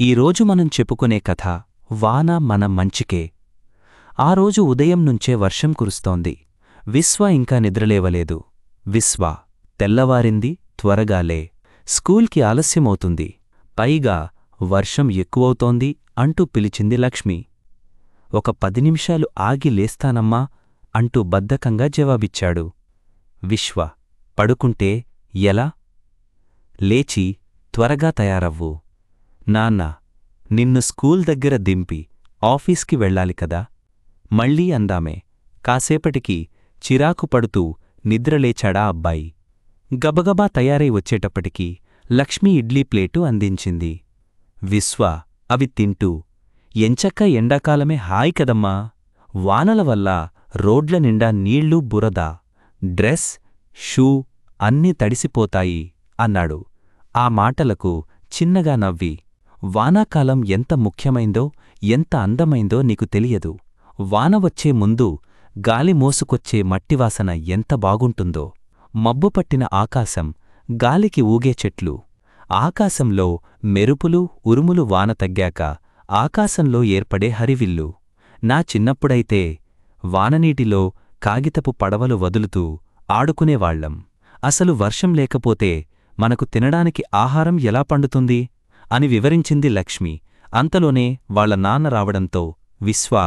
ఈరోజు మనం చెప్పుకునే కథ వాన మన మంచికే. ఆ రోజు ఉదయం నుంచే వర్షం కురుస్తోంది. విశ్వ ఇంకా నిద్రలేవలేదు. విశ్వ, తెల్లవారింది, త్వరగా లే, స్కూల్కి ఆలస్యమవుతుంది. పైగా వర్షం ఎక్కువవుతోంది అంటూ పిలిచింది లక్ష్మి. ఒక 10 నిమిషాలు ఆగి లేస్తానమ్మా అంటూ బద్ధకంగా జవాబిచ్చాడు. విశ్వ, పడుకుంటే ఎలా? లేచి త్వరగా తయారవ్వు. నాన్న, నిన్ను స్కూల్ దగ్గర దింపి ఆఫీస్కి వెళ్ళాలి కదా. మళ్ళీ అందామే. కాసేపటికి చిరాకు పడుతూ నిద్రలేచాడా అబ్బాయి. గబగబా తయారై వచ్చేటప్పటికి లక్ష్మి ఇడ్లీ ప్లేటు అందించింది. విశ్వ అవి తింటూ, ఎంచక్కా ఎండాకాలమే హాయ్ కదమ్మా, వానల వల్ల రోడ్ల నిండా నీళ్లు, బురద, డ్రెస్, షూ అన్నీ తడిసిపోతాయి అన్నాడు. ఆ మాటలకు చిన్నగా నవ్వి, వానాకాలం ఎంత ముఖ్యమైందో, ఎంత అందమైందో నీకు తెలియదు. వాన వచ్చే ముందు గాలి మోసుకొచ్చే మట్టివాసన ఎంత బాగుంటుందో. మబ్బుపట్టిన ఆకాశం, గాలికి ఊగే చెట్లు, ఆకాశంలో మెరుపులు, ఉరుములు, వాన తగ్గాక ఆకాశంలో ఏర్పడే హరివిల్లు. నా చిన్నప్పుడైతే వాననీటిలో కాగితపు పడవలు వదులుతూ ఆడుకునేవాళ్లం. అసలు వర్షం లేకపోతే మనకు తినడానికి ఆహారం ఎలా పండుతుంది అని వివరించింది లక్ష్మి. అంతలోనే వాళ్ల నాన్న రావడంతో, విశ్వా,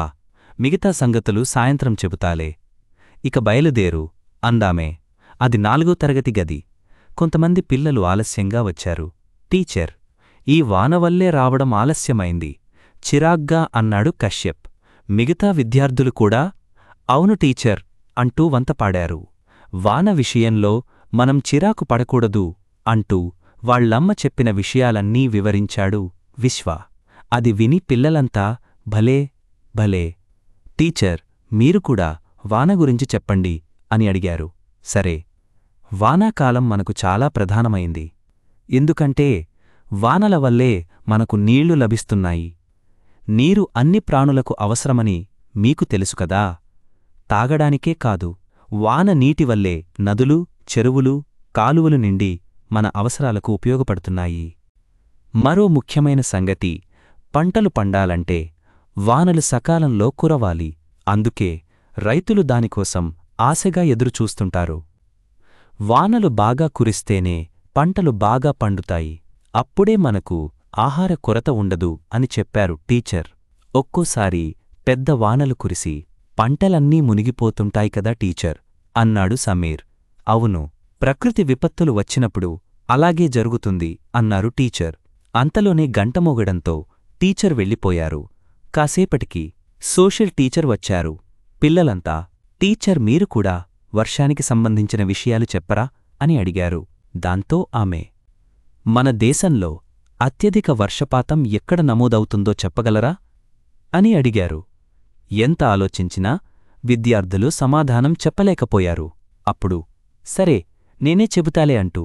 మిగతా సంగతులు సాయంత్రం చెబుతాలే, ఇక బయలుదేరు అందామే. అది 4వ తరగతి గది. కొంతమంది పిల్లలు ఆలస్యంగా వచ్చారు. టీచర్, ఈ వానవల్లే రావడం ఆలస్యమైంది, చిరాగ్గా అన్నాడు కశ్యప్. మిగతా విద్యార్థులు కూడా అవును టీచర్ అంటూ వంతపాడారు. వాన విషయంలో మనం చిరాకు పడకూడదు అంటూ వాళ్లమ్మ చెప్పిన విషయాలన్నీ వివరించాడు విశ్వ. అది విని పిల్లలంతా భలే భలే, టీచర్ మీరు కూడా వాన గురించి చెప్పండి అని అడిగారు. సరే, వానాకాలం మనకు చాలా ప్రధానమైంది. ఎందుకంటే వానల వల్లే మనకు నీళ్లు లభిస్తున్నాయి. నీరు అన్ని ప్రాణులకు అవసరమని మీకు తెలుసుకదా. తాగడానికే కాదు, వాన నీటివల్లే నదులు, చెరువులు, కాలువలు నిండి మన అవసరాలకు ఉపయోగపడుతున్నాయి. మరో ముఖ్యమైన సంగతి, పంటలు పండాలంటే వానలు సకాలంలో కురవాలి. అందుకే రైతులు దానికోసం ఆశగా ఎదురుచూస్తుంటారు. వానలు బాగా కురిస్తేనే పంటలు బాగా పండుతాయి. అప్పుడే మనకు ఆహార కొరత ఉండదు అని చెప్పారు టీచర్. ఒక్కోసారి పెద్ద వానలు కురిసి పంటలన్నీ మునిగిపోతుంటాయి కదా టీచర్ అన్నాడు సమీర్. అవును, ప్రకృతి విపత్తులు వచ్చినప్పుడు అలాగే జరుగుతుంది అన్నారు టీచర్. అంతలోనే గంట మోగడంతో టీచర్ వెళ్ళిపోయారు. కాసేపటికి సోషల్ టీచర్ వచ్చారు. పిల్లలంతా, టీచర్ మీరు కూడా వర్షానికి సంబంధించిన విషయాలు చెప్పరా అని అడిగారు. దాంతో ఆమె, మన దేశంలో అత్యధిక వర్షపాతం ఎక్కడ నమోదవుతుందో చెప్పగలరా అని అడిగారు. ఎంత ఆలోచించినా విద్యార్థులు సమాధానం చెప్పలేకపోయారు. అప్పుడు సరే, నేనే చెబుతాలే అంటూ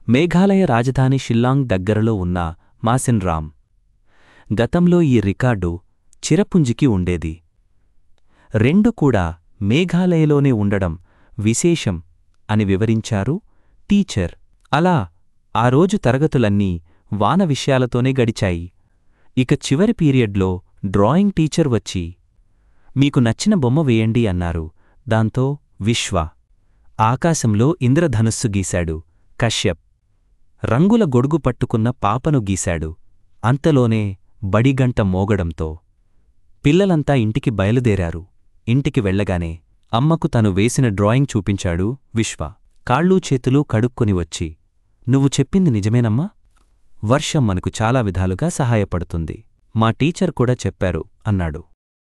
మేఘాలయ రాజధాని షిల్లాంగ్ దగ్గరలో ఉన్న మాసిన్రామ్. గతంలో ఈ రికార్డు చిరపుంజికి ఉండేది. 2 కూడా మేఘాలయలోనే ఉండడం విశేషం అని వివరించారు టీచర్. అలా ఆ రోజు తరగతులన్నీ వాన విషయాలతోనే గడిచాయి. ఇక చివరి పీరియడ్లో డ్రాయింగ్ టీచర్ వచ్చి, మీకు నచ్చిన బొమ్మ వేయండి అన్నారు. దాంతో విశ్వ ఆకాశంలో ఇంద్రధనుస్సు గీశాడు. కశ్యప్ రంగుల గొడుగు పట్టుకున్న పాపను గీశాడు. అంతలోనే బడిగంట మోగడంతో పిల్లలంతా ఇంటికి బయలుదేరారు. ఇంటికి వెళ్లగానే అమ్మకు తను వేసిన డ్రాయింగ్ చూపించాడు విశ్వ. కాళ్ళూ చేతులూ కడుక్కొని వచ్చి, నువ్వు చెప్పింది నిజమేనమ్మా? వర్షం మనకు చాలా విధాలుగా సహాయపడుతుంది, మా టీచర్ కూడా చెప్పారు అన్నాడు.